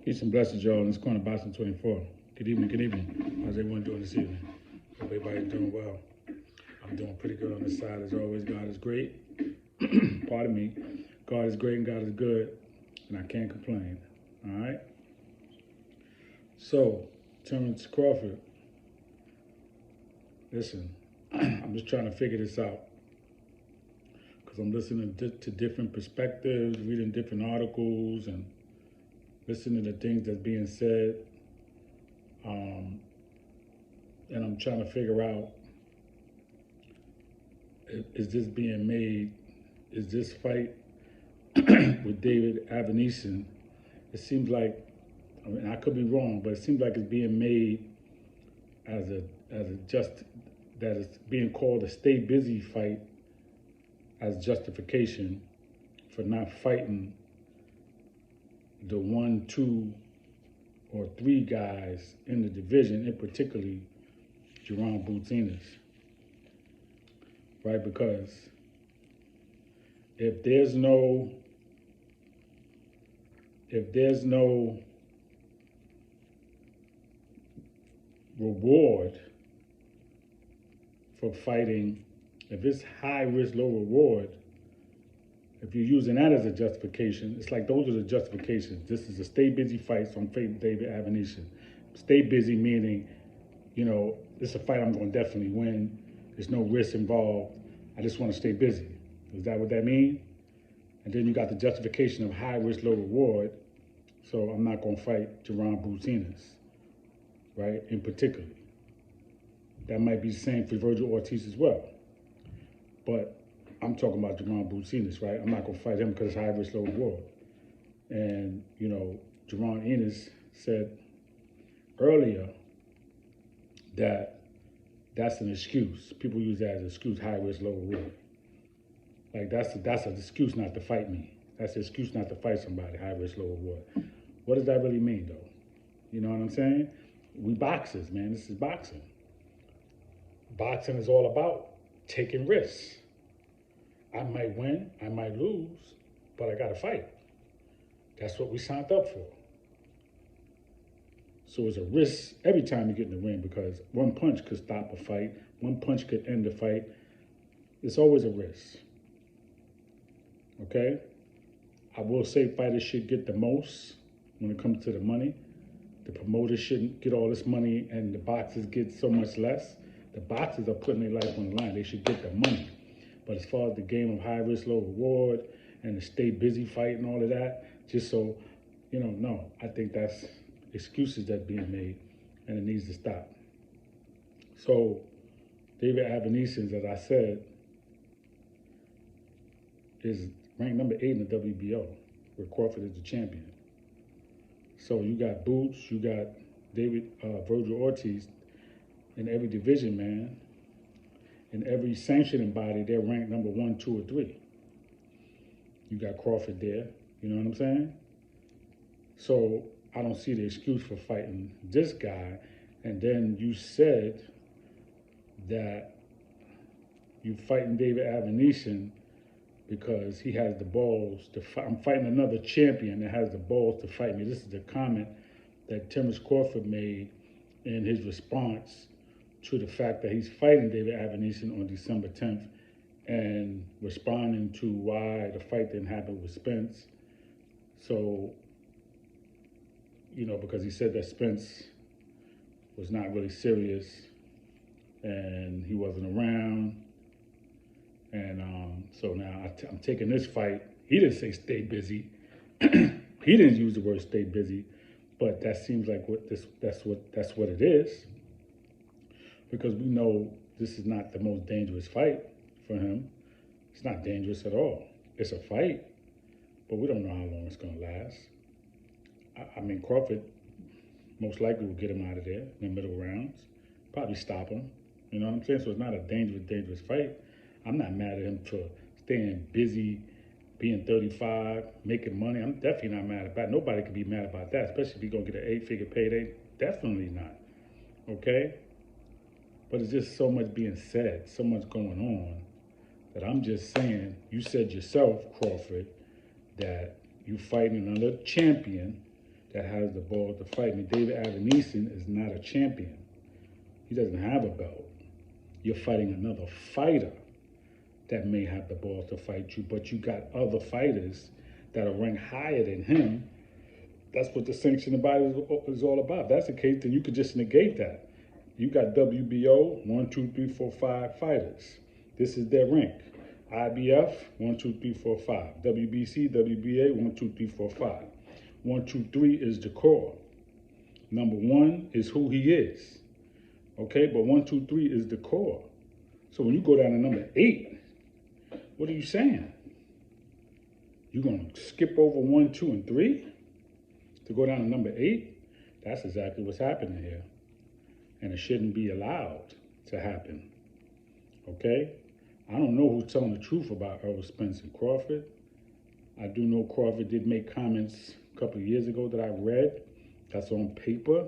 Peace and blessings, y'all. In this corner, Boston 24. Good evening, good evening. How's everyone doing this evening? Hope everybody's doing well. I'm doing pretty good on this side as always. God is great. Pardon me. God is great and God is good, and I can't complain. All right? So, Terrence Crawford, listen, I'm just trying to figure this out because I'm listening to different perspectives, reading different articles, and listening to things that's being said, and I'm trying to figure out, is this being made, is this fight with David Avenesian, it seems like, I mean, I could be wrong, but it seems like it's being made as a that it's being called a stay busy fight as justification for not fighting the 1, 2, or 3 guys in the division, in particularly Jerron Boutinas, right? Because if there's no reward for fighting, if it's high risk, low reward, if you're using that as a justification, it's like those are the justifications. This is a stay busy fight, so I'm fighting David Avenesian. Stay busy meaning, this is a fight I'm going to definitely win. There's no risk involved. I just want to stay busy. Is that what that means? And then you got the justification of high risk, low reward. So I'm not going to fight Jerron Boutinas, right? In particular. That might be the same for Virgil Ortiz as well. But I'm talking about Jerron Boutinas, right? I'm not going to fight him because it's high risk, low reward. And, Jerron Enos said earlier that that's an excuse. People use that as an excuse, high risk, low reward. Like that's an excuse not to fight me. That's an excuse not to fight somebody, high risk, low reward. What does that really mean, though? You know what I'm saying? We boxers, man. This is boxing. Boxing is all about taking risks. I might win, I might lose, but I got to fight. That's what we signed up for. So it's a risk every time you get in the ring because one punch could stop a fight, one punch could end the fight. It's always a risk. Okay? I will say fighters should get the most when it comes to the money. The promoters shouldn't get all this money and the boxers get so much less. The boxers are putting their life on the line. They should get the money. But as far as the game of high risk, low reward, and the stay busy fight and all of that, just so, no. I think that's excuses that being made, and it needs to stop. So, David Avenesian, as I said, is ranked number 8 in the WBO, where Crawford is the champion. So you got Boots, you got Virgil Ortiz in every division, man. In every sanctioning body, they're ranked number 1, 2, or 3. You got Crawford there, you know what I'm saying? So I don't see the excuse for fighting this guy. And then you said that you fighting David Avenesian because he has the balls to fight. I'm fighting another champion that has the balls to fight me. This is the comment that Terrence Crawford made in his response to the fact that he's fighting David Avenesian on December 10th and responding to why the fight didn't happen with Spence. So, because he said that Spence was not really serious and he wasn't around. And so now I'm taking this fight. He didn't say stay busy. He didn't use the word stay busy, but that seems like that's what it is. Because we know this is not the most dangerous fight for him. It's not dangerous at all. It's a fight, but we don't know how long it's going to last. I mean, Crawford most likely will get him out of there in the middle rounds, probably stop him. You know what I'm saying? So it's not a dangerous fight. I'm not mad at him for staying busy, being 35, making money. I'm definitely not mad about it. Nobody could be mad about that, especially if you're going to get an 8-figure payday. Definitely not. Okay? But it's just so much being said, so much going on, that I'm just saying, you said yourself, Crawford, that you fighting another champion. that has the balls to fight me. David Avenesian is not a champion. He doesn't have a belt. You're fighting another fighter that may have the balls to fight you, but you got other fighters that are ranked higher than him. That's what the sanctioning body is all about. If that's the case, then you could just negate that. You got WBO, 1, 2, 3, 4, 5 fighters. This is their rank. IBF, 1, 2, 3, 4, 5. WBC, WBA, 1, 2, 3, 4, 5. 1, 2, 3 is the core. Number 1 is who he is. Okay, but 1, 2, 3 is the core. So when you go down to number 8, what are you saying? You're going to skip over 1, 2, and 3 to go down to number 8? That's exactly what's happening here. And it shouldn't be allowed to happen. Okay? I don't know who's telling the truth about Errol Spence and Crawford. I do know Crawford did make comments a couple of years ago that I read. That's on paper,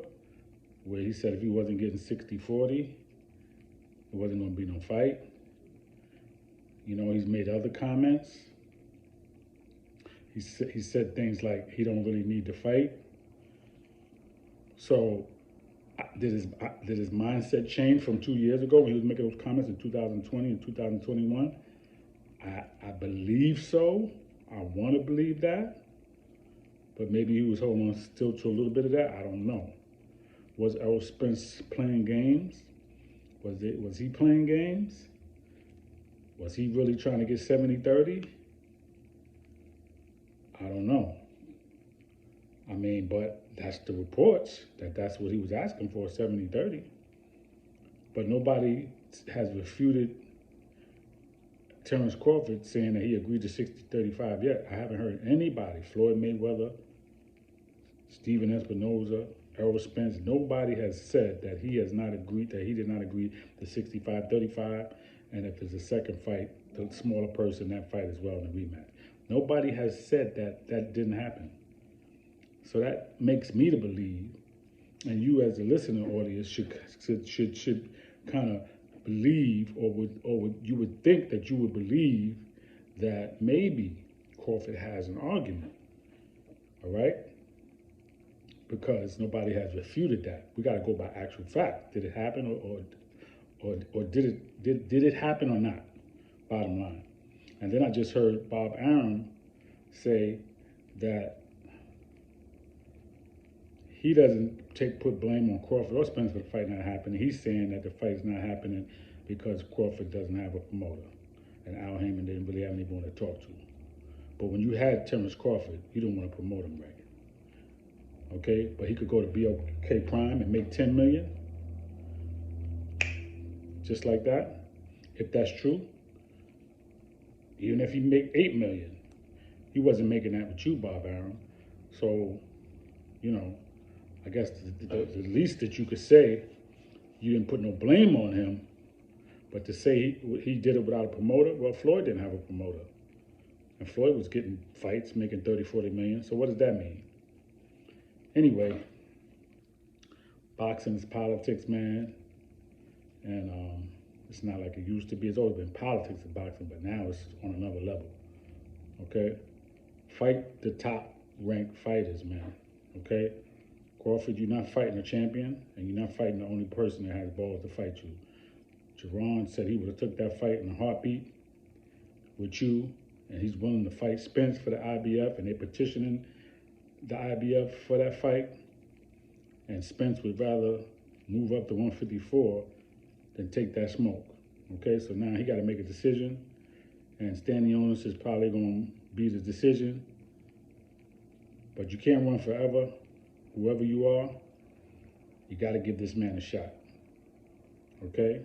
where he said if he wasn't getting 60-40, it wasn't going to be no fight. You know, he's made other comments. He said things like he don't really need to fight. So did his mindset change from 2 years ago when he was making those comments in 2020 and 2021? I believe so. I want to believe that. But maybe he was holding on still to a little bit of that. I don't know. Was Errol Spence playing games? Was he playing games? Was he really trying to get 70-30? I don't know. I mean, but that's the reports, that's what he was asking for, 70-30. But nobody has refuted Terrence Crawford saying that he agreed to 60-35 yet. I haven't heard anybody, Floyd Mayweather, Steven Espinoza, Errol Spence, nobody has said that he has not agreed, that he did not agree to 65-35. And if there's a second fight, the smaller person, that fight as well in the rematch. Nobody has said that that didn't happen. So that makes me to believe, and you as a listening audience should kind of believe, you would think that you would believe that maybe Crawford has an argument, all right? Because nobody has refuted that. We got to go by actual fact. Did it happen, or did it happen or not? Bottom line. And then I just heard Bob Arum say that he doesn't put blame on Crawford or Spence for the fight not happening. He's saying that the fight's not happening because Crawford doesn't have a promoter, and Al Heyman didn't really have anyone to talk to. But when you had Terrence Crawford, you don't want to promote him right. Okay, but he could go to BOK Prime and make $10 million, just like that. If that's true, even if he make $8 million, he wasn't making that with you, Bob Arum. So, you know, I guess the least that you could say, you didn't put no blame on him, but to say he did it without a promoter, well, Floyd didn't have a promoter. And Floyd was getting fights, making 30, 40 million. So what does that mean? Anyway, boxing is politics, man. And it's not like it used to be. It's always been politics in boxing, but now it's on another level. Okay? Fight the top ranked fighters, man. Okay? Crawford, you're not fighting a champion, and you're not fighting the only person that has balls to fight you. Jerron said he would have took that fight in a heartbeat with you, and he's willing to fight Spence for the IBF, and they're petitioning the IBF for that fight. And Spence would rather move up to 154 than take that smoke. Okay, so now he got to make a decision, and Stanionis is probably going to be the decision. But you can't run forever. Whoever you are, you got to give this man a shot. Okay?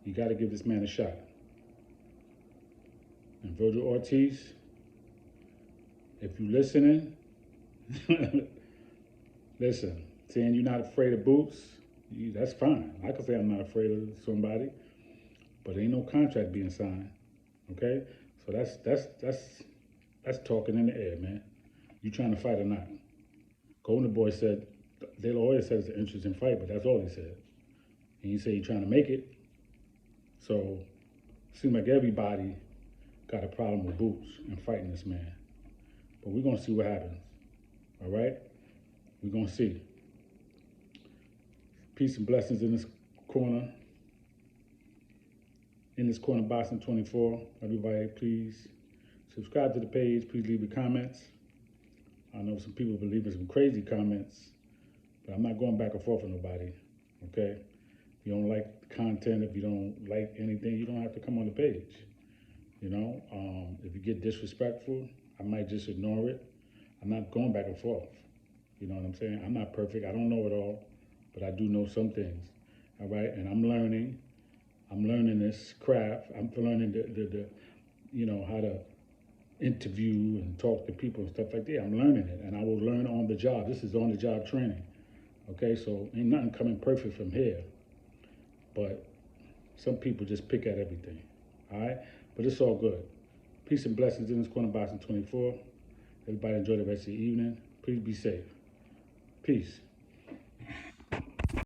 You got to give this man a shot. And Virgil Ortiz, if you're listening, listen, saying you're not afraid of boots, that's fine. I can say I'm not afraid of somebody, but ain't no contract being signed. Okay? So that's talking in the air, man. You trying to fight or not? Golden Boy said, De La Hoya said it's an interesting fight, but that's all he said. And he said he's trying to make it. So it seems like everybody got a problem with boots and fighting this man. But we're going to see what happens. All right? We're going to see. Peace and blessings in this corner. In this corner, Boston 24. Everybody, please subscribe to the page. Please leave your comments. I know some people believe in some crazy comments, but I'm not going back and forth with nobody, okay? If you don't like the content, if you don't like anything, you don't have to come on the page, you know? If you get disrespectful, I might just ignore it. I'm not going back and forth, you know what I'm saying? I'm not perfect, I don't know it all, but I do know some things, all right? And I'm learning this craft. I'm learning the you know, how to interview and talk to people and stuff like that. I'm learning it, and I will learn on the job. This is on the job training, okay? So ain't nothing coming perfect from here, but some people just pick at everything, all right? But it's all good. Peace and blessings in this corner, Boston 24. Everybody enjoy the rest of the evening. Please be safe. Peace.